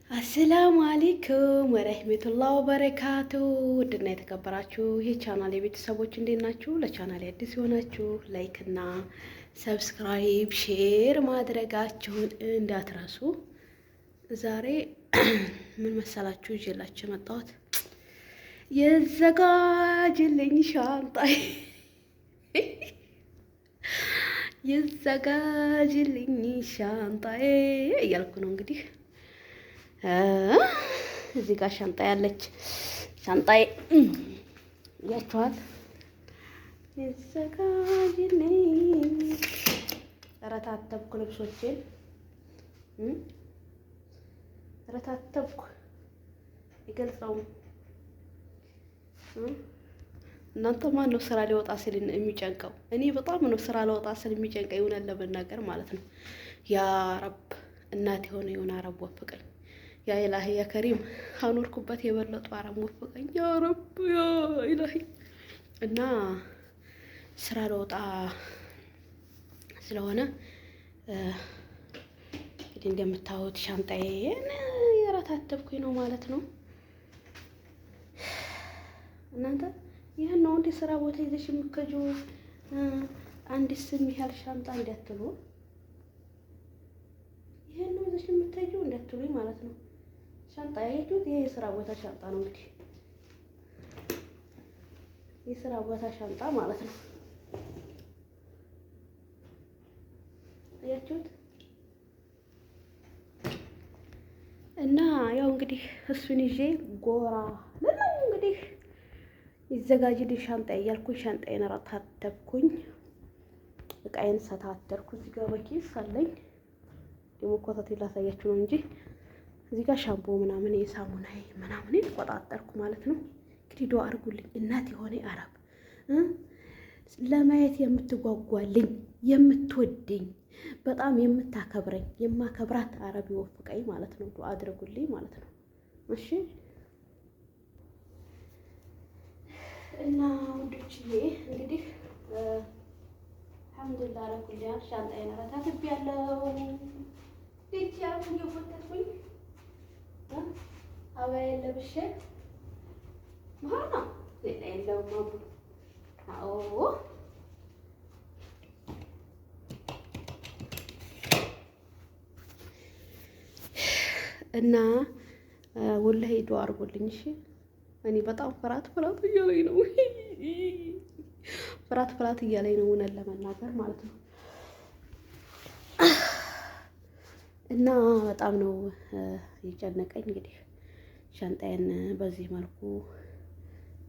አሰላሙ አለይኩም ወረህመቱላሂ ወበረካቱ። ውድና የተከበራችሁ የቻናል የቤተሰቦች እንዴት ናችሁ? ለቻናል አዲስ የሆናችሁ ላይክ እና ሰብስክራይብ ሼር ማድረጋችሁን እንዳትረሱ። ዛሬ ምን መሰላችሁ ይዤላችሁ የመጣሁት የዘጋጅልኝ ሻንጣዬ የዘጋጅልኝ ሻንጣዬ እያልኩ ነው እንግዲህ እዚህ ጋር ሻንጣ ያለች ሻንጣዬ ያችኋል። የዘጋጅልኝ ረታተብኩ፣ ልብሶቼን ረታተብኩ። ይገልጸውም እናንተ ማን ነው ስራ ሊወጣ ሲል የሚጨንቀው? እኔ በጣም ነው ስራ ሊወጣ ሲል የሚጨንቀው ይሆናል ለመናገር ማለት ነው። ያ ረብ እናት የሆነ አረብ ወፍቀኝ። ያ ኢላሂ ያ ከሪም አኖርኩበት የበለጡ አረብ ወፍቀኝ ያ ረብ ያ ኢላሂ። እና ስራ ለወጣ ስለሆነ እንግዲህ እንደምታዩት ሻንጣዬን የረታተብኩኝ ነው ማለት ነው። እናንተ ይህን ነው እንደ ስራ ቦታ ይዘሽ የምትከጂው አንድ ስም ያህል ሻንጣ እንዳትሉ፣ ይህን ነው ይዘሽ የምትከጂው እንዳትሉኝ ማለት ነው። ሻንጣ ያያችሁት ይሄ የስራ ቦታ ሻንጣ ነው እንግዲህ የስራ ቦታ ሻንጣ ማለት ነው። አያችሁት? እና ያው እንግዲህ እሱን ይዤ ጎራ ለምን እንግዲህ ይዘጋጅልኝ ሻንጣ እያልኩኝ ሻንጣዬን ረታተብኩኝ፣ እቃዬን ሰታተርኩ። እዚህ ጋር በኪስ አለኝ ደግሞ ኮተቴ ላሳያችሁ ነው እንጂ እዚህ ጋር ሻምፖ ምናምን የሳሙና ምናምን ቆጣጠርኩ ማለት ነው። እንግዲህ ዱአ አድርጉልኝ። እናት የሆነ አረብ ለማየት የምትጓጓልኝ የምትወደኝ በጣም የምታከብረኝ የማከብራት አረብ ይወፍቀኝ ማለት ነው። ዱአ አድርጉልኝ ማለት ነው። እሺ እና ወንዶችዬ እንግዲህ አልሐምዱሊላህ ረኩል ያ ሻንጣዬን ረታትቤያለሁ። ልጅ ያልኩ እየፎተትኩኝ አባዬን ለብሼ መሀል ሌላ የለውም አቡ። አዎ እና ወላሂ ዱአ አድርጎልኝ እሺ። እኔ በጣም ፍርሃት እያለኝ ነው፣ ፍርሃት እያለኝ ነው እውነት ለመናገር ማለት ነው። እና በጣም ነው የጨነቀኝ። እንግዲህ ሻንጣዬን በዚህ መልኩ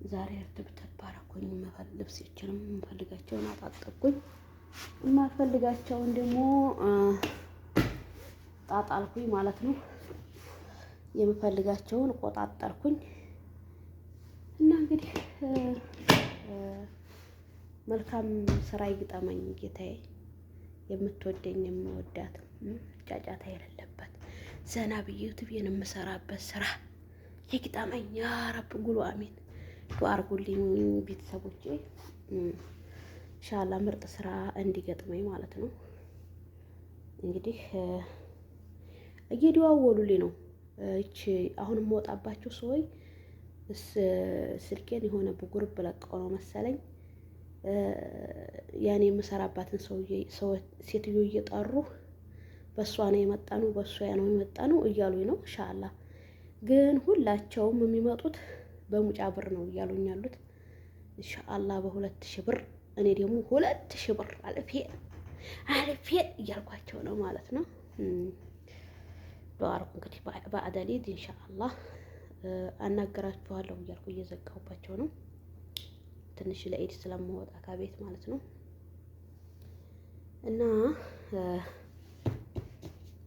ዛሬ እርትብትብ አደረኩኝ። ልብሶችንም የምፈልጋቸውን አጣጠብኩኝ፣ የማልፈልጋቸውን ደግሞ ጣጣልኩኝ ማለት ነው። የምፈልጋቸውን ቆጣጠርኩኝ። እና እንግዲህ መልካም ስራ ይግጠመኝ ጌታዬ፣ የምትወደኝ የምወዳት ጫጫታ የሌለበት ዘና ብዬ ዩቲዩብን የምሰራበት ስራ ይግጠመኝ ያ ረብ ጉሉ አሚን። ዱአ አድርጉልኝ ቤተሰቦቼ፣ ኢንሻአላህ ምርጥ ስራ እንዲገጥመኝ ማለት ነው። እንግዲህ እየደዋወሉልኝ ነው። እቺ አሁን የምወጣባቸው ሰዎች ስልኬን የሆነ በጉርብ ለቀው ነው መሰለኝ ያኔ የምሰራባትን ሴትዮ እየጠሩ በእሷ ነው የመጣነው በእሷ ነው የመጣነው እያሉኝ ነው። ኢንሻአላህ ግን ሁላቸውም የሚመጡት በሙጫ ብር ነው እያሉኝ ያሉት። ኢንሻአላህ በ2000 ብር፣ እኔ ደግሞ 2000 ብር አልፌ እያልኳቸው ነው ማለት ነው። ዱአ አድርጉ እንግዲህ በአደሊድ ኢንሻአላህ አናገራችኋለሁ እያልኩ እየዘጋሁባቸው ነው። ትንሽ ለኢድ ስለምወጣ ከቤት ማለት ነው። እና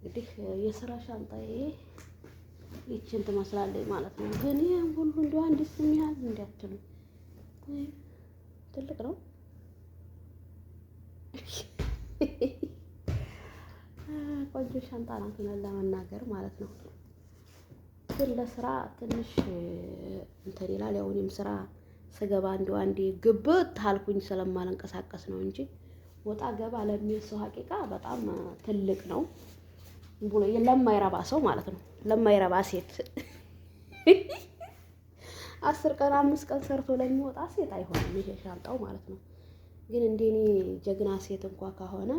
እንግዲህ የስራ ሻንጣዬ ይችን ትመስላለች ማለት ነው። ግን ይሄን ሁሉ እንደው አንድ ስም ያህል እንዲያትሉ ትልቅ ነው። ቆንጆ ሻንጣ ናት ለመናገር ማለት ነው። ግን ለስራ ትንሽ እንትን ይላል። ያው እኔም ስራ ስገባ እንደው አንዴ ግብት አልኩኝ ስለማልንቀሳቀስ ነው እንጂ ወጣ ገባ ለሚል ሰው ሀቂቃ በጣም ትልቅ ነው። ብሎ ለማይረባ ሰው ማለት ነው። ለማይረባ ሴት 10 ቀን 5 ቀን ሰርቶ ለሚወጣ ሴት አይሆንም ይሄ ሻንጣው ማለት ነው። ግን እንደኔ ጀግና ሴት እንኳን ከሆነ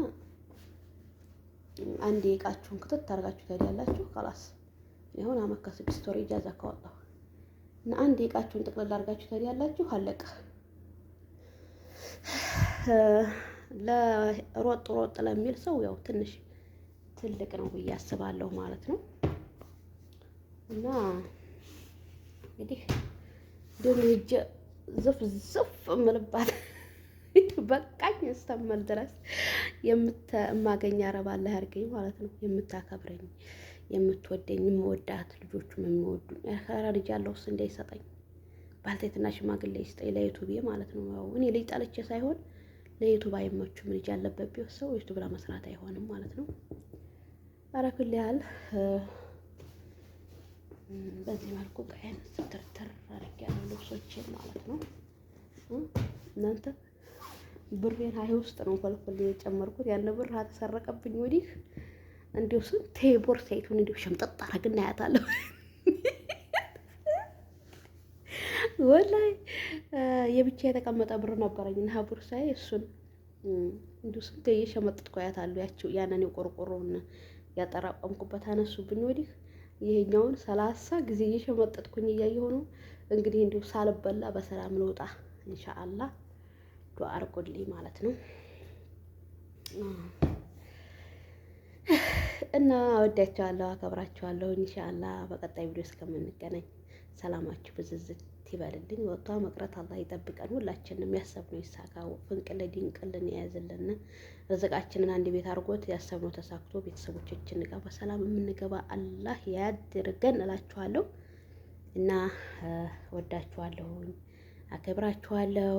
አንዴ እቃችሁን ክትት ታርጋችሁ ታዲያላችሁ خلاص ይሁን አመት ከ6 ወር ኢጃዛ ካወጣሁ እና አንዴ እቃችሁን ጥቅልል አድርጋችሁ ታዲያላችሁ አለቀ። ለሮጥ ለሚል ሰው ያው ትንሽ ትልቅ ነው ብዬ አስባለሁ ማለት ነው። እና እንግዲህ ደግሞ ዝፍ እምልባት በቃኝ እስተመል ድረስ የማገኝ አረብ አላህ ያርገኝ ማለት ነው። የምታከብረኝ የምትወደኝ የምወዳት ልጆቹም የሚወዱኝ ኧረ ልጅ ያለውስ እንዳይሰጠኝ ባልቴትና ሽማግሌ ይስጠኝ ለዩቱብ ማለት ነው። ያው እኔ ልጅ ጣልቼ ሳይሆን ለዩቱብ አይመቹም ልጅ ያለበት ቢሆን ሰው ዩቱብ ለመስራት አይሆንም ማለት ነው። ኧረ ኩል ያህል በዚህ መልኩ ቀይን ስትርትር አድርጌያለሁ ልብሶቼን ማለት ነው። እናንተ ብሬን ሀይ ውስጥ ነው ፈልፈል የጨመርኩት። ያን ብር ተሰረቀብኝ ወዲህ እንዲሁ ስንት ቦርሳይቱን እንዲሁ ሸምጠጥ አደረግና ያታለሁ ወላሂ የብቻ የተቀመጠ ብር ነበረኝ እና ቦርሳዬ እሱን እንዲሁ ስንት የሸመጥጥኩ ያታለሁ። ያንን የቆርቆሮውን ያጠራቀምኩበት አነሱብኝ ወዲህ ይሄኛውን 30 ጊዜ እየሸመጠጥኩኝ እያየሁ ነው። እንግዲህ እንዲሁ ሳልበላ በሰላም ልውጣ ኢንሻአላህ ዱአ አድርጉልኝ ማለት ነው። እና ወዳችኋለሁ፣ አከብራችኋለሁ። ኢንሻአላህ በቀጣይ ቪዲዮ እስከምንገናኝ ሰላማችሁ ብዝዝት ይበልልኝ። ወጥቷ መቅረት አላህ ይጠብቀን። ሁላችንም ያሰብነው ይሳካው፣ ፍንቅል ድንቅልን የያዝልን፣ ርዝቃችንን አንድ ቤት አድርጎት ያሰብነው ተሳክቶ ቤተሰቦቻችን ጋር በሰላም የምንገባ አላህ ያድርገን እላችኋለሁ። እና ወዳችኋለሁ፣ አከብራችኋለሁ።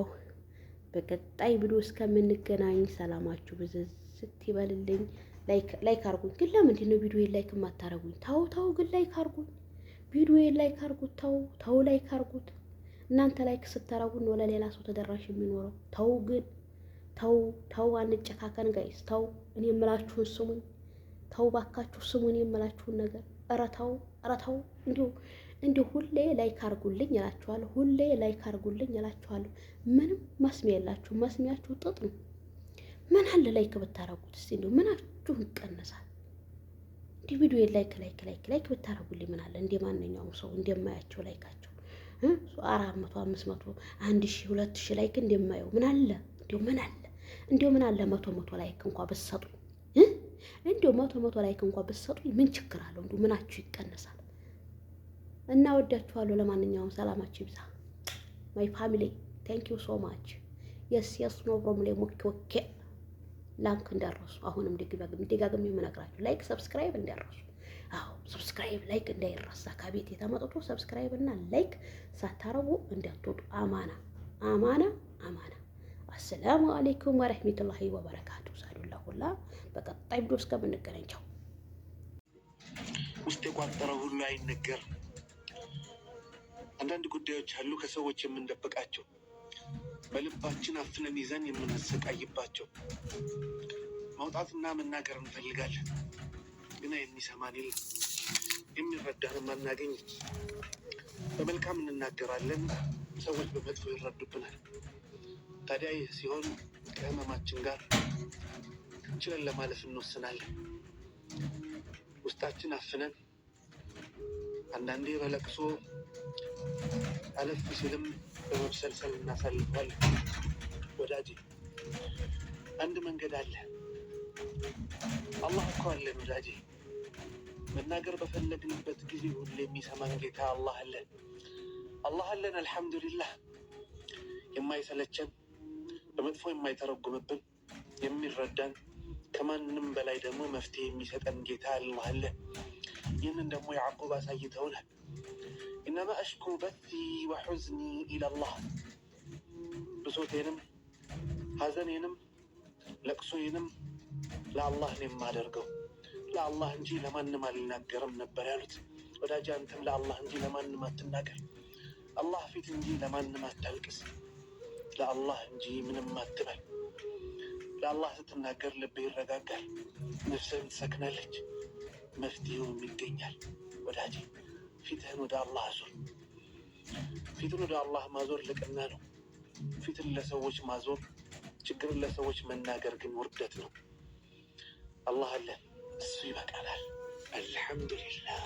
በቀጣይ ቪዲዮ እስከምንገናኝ ሰላማችሁ ብዝዝት ይበልልኝ። ላይክ አርጉኝ። ግን ለምንድን ነው ቪዲዮዬን ላይክ የማታረጉኝ? ተው ግን ላይክ አርጉኝ። ቪዲዮዬን ላይክ አርጉት። ተው ላይክ አርጉት። እናንተ ላይክ ስታረጉን ነው ለሌላ ሰው ተደራሽ የሚኖረው። ተው ግን ተው አንጨካከን ጋይስ። ተው እኔ የምላችሁን ስሙኝ። ተው ባካችሁ ስሙኝ የምላችሁን ነገር። ኧረ ተው እንዲሁ ሁሌ ላይክ አርጉልኝ እላችኋለሁ። ሁሌ ላይክ አርጉልኝ እላችኋለሁ። ምንም መስሚያ የላችሁ። መስሚያችሁ ጥጥ ነው። ምን አለ ላይክ ብታረጉት እስቲ እንደው ምናችሁ ይቀነሳል? እንዲህ ቪዲዮ ላይክ ብታረጉልኝ ምን አለ? እንደ ማንኛውም ሰው እንደማያቸው ላይካቸው 400 500 1000 2000 ላይክ እንደማየው ምን አለ? እንዲሁ ምን አለ 100 ላይክ እንኳን ብትሰጡኝ እንዲሁ 100 ላይክ እንኳን ብትሰጡኝ ምን ችግር አለው? እንዲሁ ምናችሁ ይቀነሳል? እና ወዳችኋለሁ። ለማንኛውም ሰላማችሁ ይብዛ ማይ ፋሚሊ። ቴንክ ዩ ሶ ማች። የስ ኖ ፕሮብሌም። ኦኬ ላንክ እንዳረሱ አሁንም ደጋግሜ የምነግራችሁ ላይክ ሰብስክራይብ እንዳረሱ። አዎ ሰብስክራይብ ላይክ እንዳይረሳ። ከቤት የተመጠጡ ሰብስክራይብ እና ላይክ ሳታረጉ እንዳትወጡ። አማና። አሰላሙ አለይኩም ወራህመቱላሂ ወበረካቱ። ሳዱላ ሁላ በቀጣይ ቪዲዮ እስከምንገናኝ ቻው። ውስጥ የቋጠረው ሁሉ አይነገርም። አንዳንድ ጉዳዮች አሉ ከሰዎች የምንደብቃቸው፣ በልባችን አፍነን ይዘን የምንሰቃይባቸው። መውጣትና መናገር እንፈልጋለን፣ ግን የሚሰማን የለም፣ የሚረዳንም አናገኝ። በመልካም እንናገራለን፣ ሰዎች በመጥፎ ይረዱብናል። ታዲያ ይህ ሲሆን ከህመማችን ጋር ችለን ለማለፍ እንወስናለን። ውስጣችን አፍነን አንዳንዴ በለቅሶ አለፍ ሲልም በመብሰልሰል እናሳልፋለን። ወዳጄ አንድ መንገድ አለ። አላህ እኮ አለን ወዳጄ። መናገር በፈለግንበት ጊዜ ሁሉ የሚሰማን ጌታ አላህ አለን። አልሐምዱሊላህ። የማይሰለቸን በመጥፎ የማይተረጉምብን የሚረዳን ከማንም በላይ ደግሞ መፍትሄ የሚሰጠን ጌታ አላህ አለ። ይህንን ደግሞ ያዕቁብ አሳይተውናል። ኢነማ አሽኩ በቲ ወሑዝኒ ኢለላህ። ብሶቴንም ሐዘኔንም ለቅሶዬንም ለአላህ ነው የማደርገው፣ ለአላህ እንጂ ለማንም አልናገርም ነበር ያሉት። ወዳጅ አንተም ለአላህ እንጂ ለማንም አትናገር። አላህ ፊት እንጂ ለማንም አታልቅስ። ለአላህ እንጂ ምንም አትበል። ለአላህ ስትናገር ልብህ ይረጋጋል፣ ነፍስህም ትሰክናለች። መፍትሄውም ይገኛል። ወዳጄ ፊትህን ወደ አላህ አዙር። ፊትን ወደ አላህ ማዞር ልቅና ነው። ፊትን ለሰዎች ማዞር፣ ችግርን ለሰዎች መናገር ግን ውርደት ነው። አላህ አለ፣ እሱ ይበቃናል። አልሐምዱሊላህ።